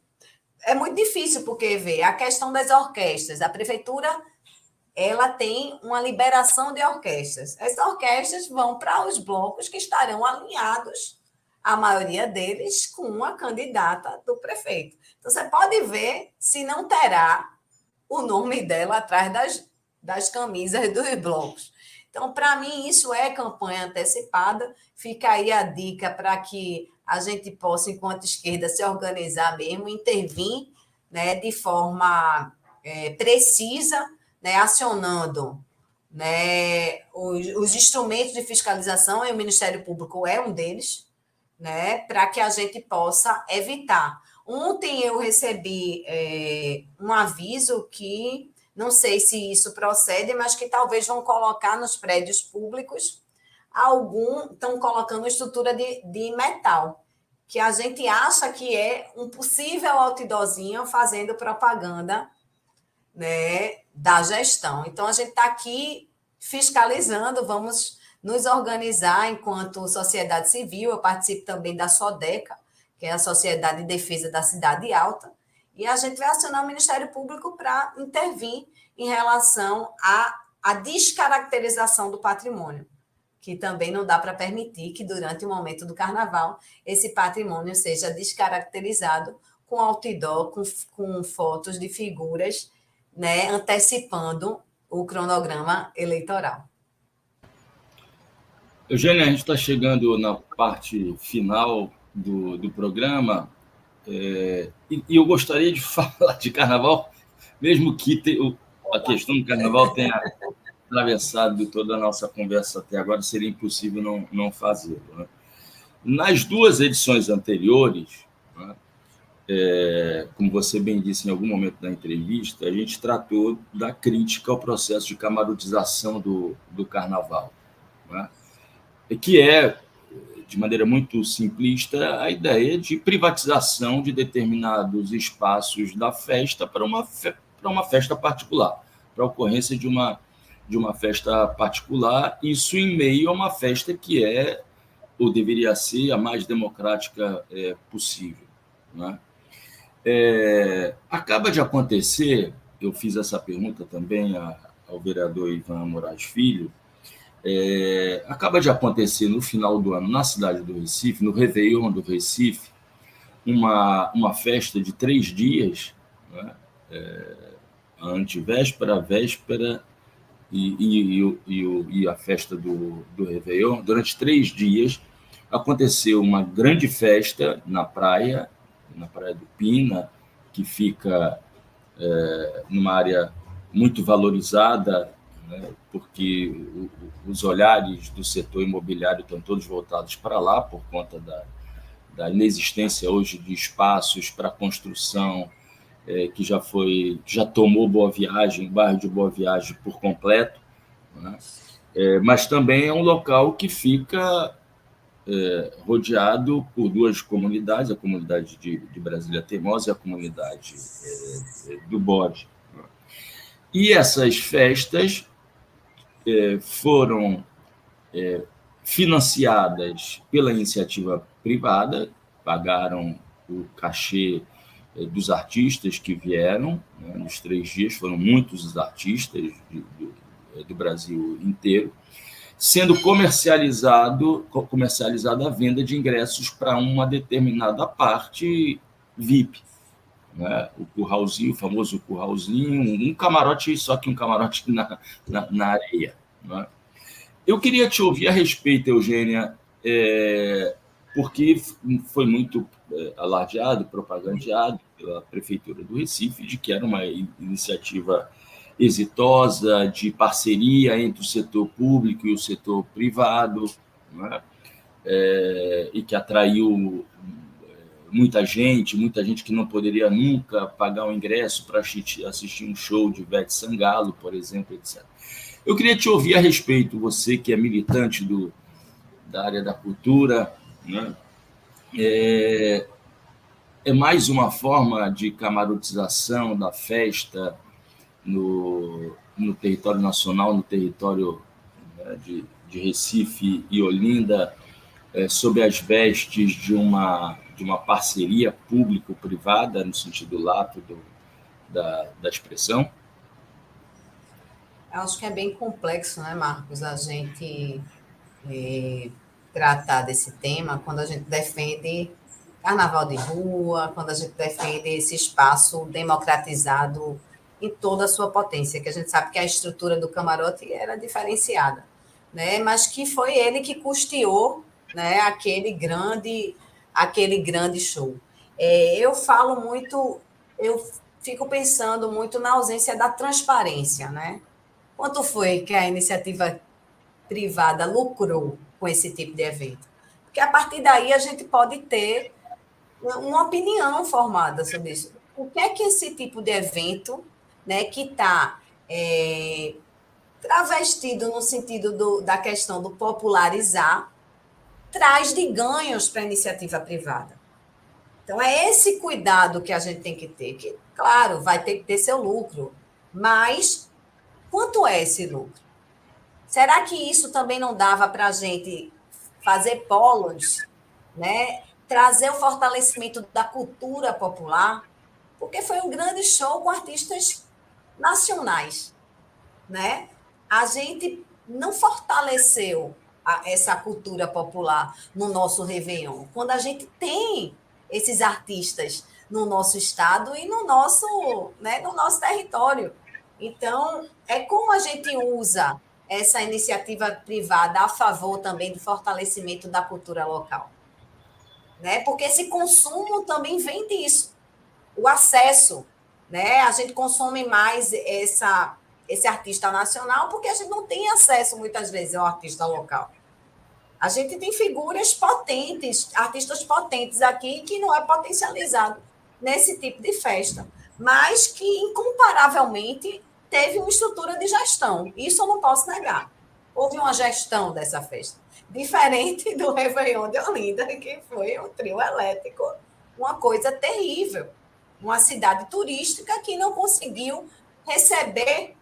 É muito difícil, porque vê a questão das orquestras. A prefeitura ela tem uma liberação de orquestras. As orquestras vão para os blocos que estarão alinhados a maioria deles com uma candidata do prefeito. Então, você pode ver se não terá o nome dela atrás das camisas dos blocos. Então, para mim, isso é campanha antecipada. Fica aí a dica para que a gente possa, enquanto esquerda, se organizar mesmo, intervir, né, de forma precisa, né, acionando, né, os instrumentos de fiscalização, e o Ministério Público é um deles, né, para que a gente possa evitar. Ontem eu recebi um aviso que, não sei se isso procede, mas que talvez vão colocar nos prédios públicos, estão colocando estrutura de metal, que a gente acha que é um possível outdoorzinho fazendo propaganda, né, da gestão. Então, a gente está aqui fiscalizando, vamos nos organizar enquanto sociedade civil. Eu participo também da SODECA, que é a Sociedade de Defesa da Cidade Alta, e a gente vai acionar o Ministério Público para intervir em relação à descaracterização do patrimônio, que também não dá para permitir que, durante o momento do carnaval, esse patrimônio seja descaracterizado com outdoor, com fotos de figuras, né, antecipando o cronograma eleitoral. Eugênia, a gente está chegando na parte final do programa, e eu gostaria de falar de carnaval, mesmo que a questão do carnaval tenha atravessado toda a nossa conversa até agora, seria impossível não fazê-lo, né? Nas duas edições anteriores, né, como você bem disse em algum momento da entrevista, a gente tratou da crítica ao processo de camarotização do carnaval, né, que é, de maneira muito simplista, a ideia de privatização de determinados espaços da festa para uma festa particular, para a ocorrência de uma festa particular, isso em meio a uma festa que é, ou deveria ser, a mais democrática possível, né? Acaba de acontecer, eu fiz essa pergunta também ao vereador Ivan Moraes Filho, acaba de acontecer no final do ano, na cidade do Recife, no Réveillon do Recife, uma festa de 3 dias, né? A antevéspera, a véspera e a festa do Réveillon. Durante 3 dias aconteceu uma grande festa na praia do Pina, que fica numa área muito valorizada, né, porque os olhares do setor imobiliário estão todos voltados para lá, por conta da inexistência hoje de espaços para construção, que já tomou Boa Viagem, bairro de Boa Viagem por completo, né? Mas também é um local que fica rodeado por 2 comunidades, a comunidade de Brasília Teimosa e a comunidade do Bode. E essas festas foram financiadas pela iniciativa privada, pagaram o cachê dos artistas que vieram, né, nos 3 dias, foram muitos os artistas do Brasil inteiro, sendo comercializada a venda de ingressos para uma determinada parte VIP, né? O curralzinho, o famoso curralzinho, um camarote, só que um camarote na areia, né? Eu queria te ouvir a respeito, Eugênia, porque foi muito alardeado, propagandeado pela Prefeitura do Recife, de que era uma iniciativa exitosa, de parceria entre o setor público e o setor privado, né? E que atraiu muita gente que não poderia nunca pagar um ingresso para assistir um show de Ivete Sangalo, por exemplo, etc. Eu queria te ouvir a respeito, você que é militante da área da cultura, né? É mais uma forma de camarotização da festa no território nacional, no território, né, de Recife e Olinda, sob as vestes de uma parceria público-privada, no sentido lato da expressão? Eu acho que é bem complexo, né, Marcos, a gente tratar desse tema quando a gente defende carnaval de rua, quando a gente defende esse espaço democratizado em toda a sua potência, que a gente sabe que a estrutura do camarote era diferenciada, né? Mas que foi ele que custeou, né, aquele grande show. Eu falo muito, eu fico pensando muito na ausência da transparência, né? Quanto foi que a iniciativa privada lucrou com esse tipo de evento? Porque a partir daí a gente pode ter uma opinião formada sobre isso. O que é que esse tipo de evento, né, que está travestido no sentido da questão do popularizar, traz de ganhos para a iniciativa privada? Então, é esse cuidado que a gente tem que ter, que, claro, vai ter que ter seu lucro, mas quanto é esse lucro? Será que isso também não dava para a gente fazer polos, né? Trazer o fortalecimento da cultura popular? Porque foi um grande show com artistas nacionais, né? A gente não fortaleceu essa cultura popular no nosso Réveillon, quando a gente tem esses artistas no nosso estado e né, no nosso território. Então, é como a gente usa essa iniciativa privada a favor também do fortalecimento da cultura local, né? Porque esse consumo também vem disso, o acesso, né? A gente consome mais esse artista nacional porque a gente não tem acesso muitas vezes ao artista local. A gente tem figuras potentes, artistas potentes aqui que não é potencializado nesse tipo de festa, mas que incomparavelmente teve uma estrutura de gestão. Isso eu não posso negar. Houve uma gestão dessa festa, diferente do Réveillon de Olinda, que foi um trio elétrico, uma coisa terrível. Uma cidade turística que não conseguiu receber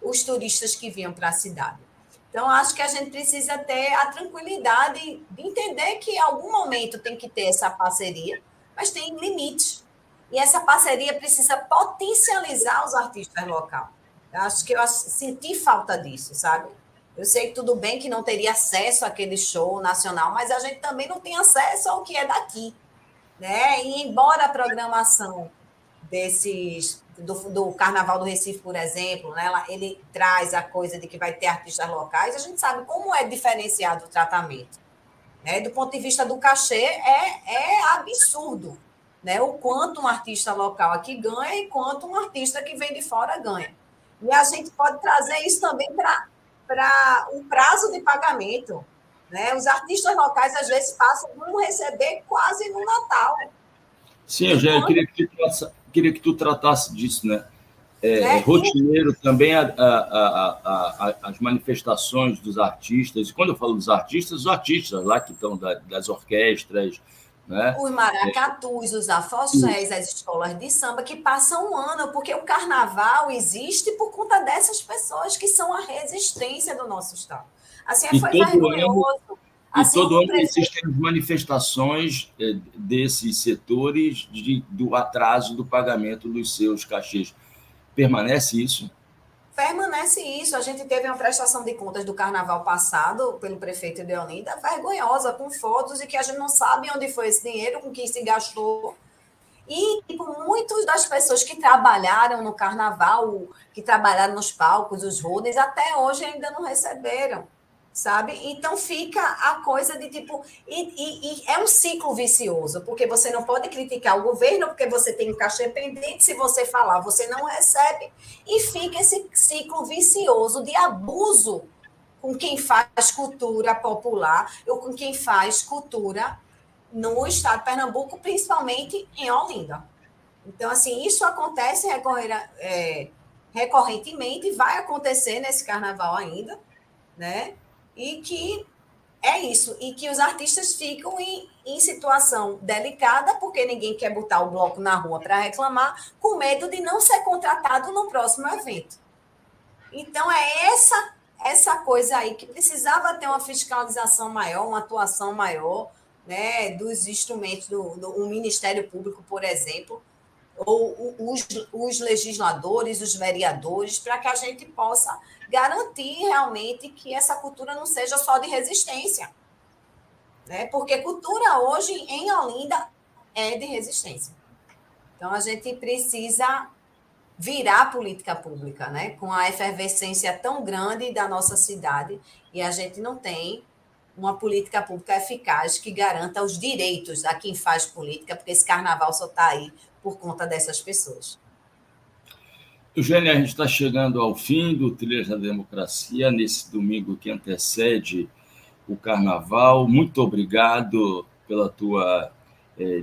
os turistas que vinham para a cidade. Então, acho que a gente precisa ter a tranquilidade de entender que em algum momento tem que ter essa parceria, mas tem limites. E essa parceria precisa potencializar os artistas locais. Acho que eu senti falta disso, sabe? Eu sei que tudo bem que não teria acesso àquele show nacional, mas a gente também não tem acesso ao que é daqui, né? E embora a programação do Carnaval do Recife, por exemplo, né, ele traz a coisa de que vai ter artistas locais, a gente sabe como é diferenciado o tratamento. Né? Do ponto de vista do cachê, é absurdo, né? O quanto um artista local aqui ganha e quanto um artista que vem de fora ganha. E a gente pode trazer isso também para o prazo de pagamento. Né? Os artistas locais, às vezes, passam por não receber quase no Natal. Sim, eu queria que tu tratasse disso, né? Rotineiro também as manifestações dos artistas, e quando eu falo dos artistas, os artistas lá que estão das orquestras, né? Os maracatus, os afoxés, as escolas de samba que passam um ano, porque o carnaval existe por conta dessas pessoas que são a resistência do nosso estado. Assim, foi vergonhoso. E todo ano existem manifestações desses setores do atraso do pagamento dos seus cachês. Permanece isso? Permanece isso. A gente teve uma prestação de contas do carnaval passado pelo prefeito de Olinda, vergonhosa, com fotos e que a gente não sabe onde foi esse dinheiro, com quem se gastou. E tipo, muitas das pessoas que trabalharam no carnaval, que trabalharam nos palcos, os rodes, até hoje ainda não receberam. Sabe? Então fica a coisa de tipo. E é um ciclo vicioso, porque você não pode criticar o governo, porque você tem um cachê pendente, se você falar, você não recebe, e fica esse ciclo vicioso de abuso com quem faz cultura popular ou com quem faz cultura no estado de Pernambuco, principalmente em Olinda. Então, assim, isso acontece recorrentemente, vai acontecer nesse carnaval ainda, né? E que é isso, e que os artistas ficam em situação delicada, porque ninguém quer botar o bloco na rua para reclamar, com medo de não ser contratado no próximo evento. Então, é essa coisa aí que precisava ter uma fiscalização maior, uma atuação maior, né, dos instrumentos do Ministério Público, por exemplo, ou os legisladores, os vereadores, para que a gente possa garantir realmente que essa cultura não seja só de resistência. né? Porque cultura hoje em Olinda é de resistência. Então, a gente precisa virar política pública, né? Com a efervescência tão grande da nossa cidade, e a gente não tem uma política pública eficaz que garanta os direitos a quem faz política, porque esse carnaval só está aí por conta dessas pessoas. Eugênia, a gente está chegando ao fim do Trilhas da Democracia, nesse domingo que antecede o Carnaval. Muito obrigado pela tua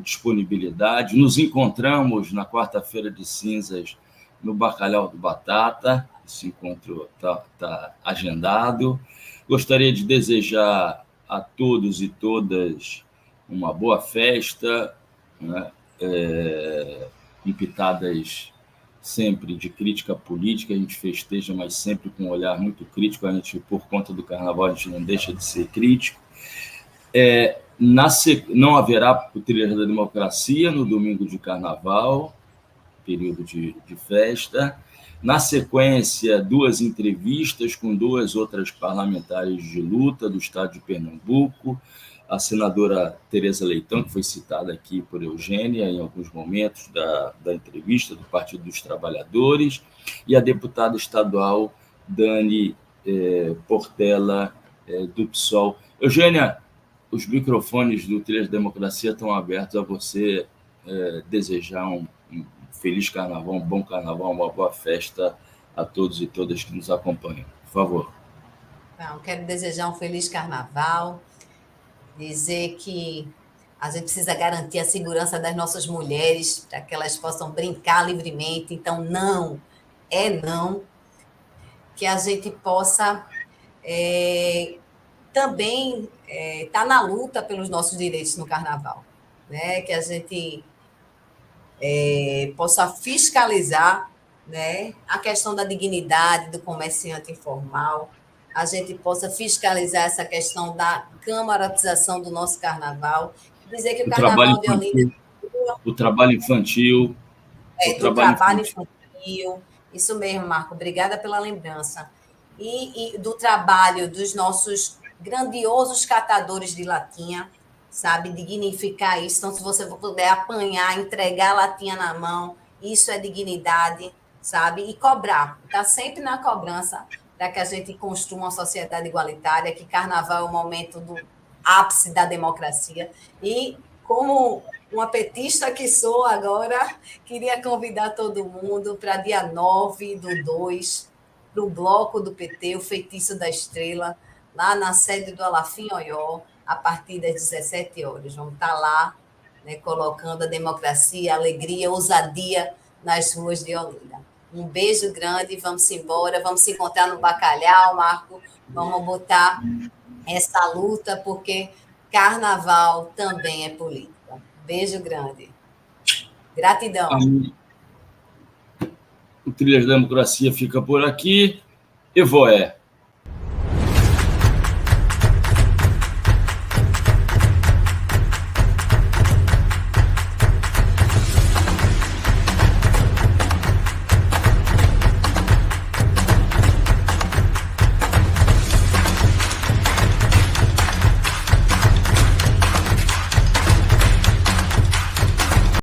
disponibilidade. Nos encontramos na quarta-feira de cinzas no Bacalhau do Batata. Esse encontro está agendado. Gostaria de desejar a todos e todas uma boa festa, né? Com pitadas sempre de crítica política, a gente festeja, mas sempre com um olhar muito crítico. A gente, por conta do Carnaval, a gente não deixa de ser crítico. Não haverá o Trilhas da Democracia no domingo de Carnaval, período de festa. Na sequência, 2 entrevistas com 2 outras parlamentares de luta do estado de Pernambuco, a senadora Tereza Leitão, que foi citada aqui por Eugênia em alguns momentos da entrevista, do Partido dos Trabalhadores, e a deputada estadual Dani Portela, do PSOL. Eugênia, os microfones do Trilhas da Democracia estão abertos a você desejar um feliz carnaval, um bom carnaval, uma boa festa a todos e todas que nos acompanham. Por favor. Então, quero desejar um feliz carnaval, dizer que a gente precisa garantir a segurança das nossas mulheres para que elas possam brincar livremente. Então, não, que a gente possa também estar na luta pelos nossos direitos no carnaval, né? Que a gente possa fiscalizar, né, a questão da dignidade do comerciante informal, a gente possa fiscalizar essa questão da camaratização do nosso carnaval, dizer que o carnaval de Olinda... O trabalho infantil. Do trabalho infantil. Isso mesmo, Marco. Obrigada pela lembrança. E do trabalho dos nossos grandiosos catadores de latinha, sabe? Dignificar isso. Então, se você puder apanhar, entregar a latinha na mão, isso é dignidade, sabe? E cobrar. Está sempre na cobrança para que a gente construa uma sociedade igualitária, que carnaval é o momento do ápice da democracia. E, como uma petista que sou agora, queria convidar todo mundo para dia 9/2, para o bloco do PT, o Feitiço da Estrela, lá na sede do Alafim Oió, a partir das 17 horas. Vamos estar lá, né, colocando a democracia, a alegria, a ousadia nas ruas de Olinda. Um beijo grande, vamos embora, vamos se encontrar no Bacalhau, Marco, vamos botar essa luta, porque carnaval também é política. Beijo grande. Gratidão. O Trilhas da Democracia fica por aqui. Evoé.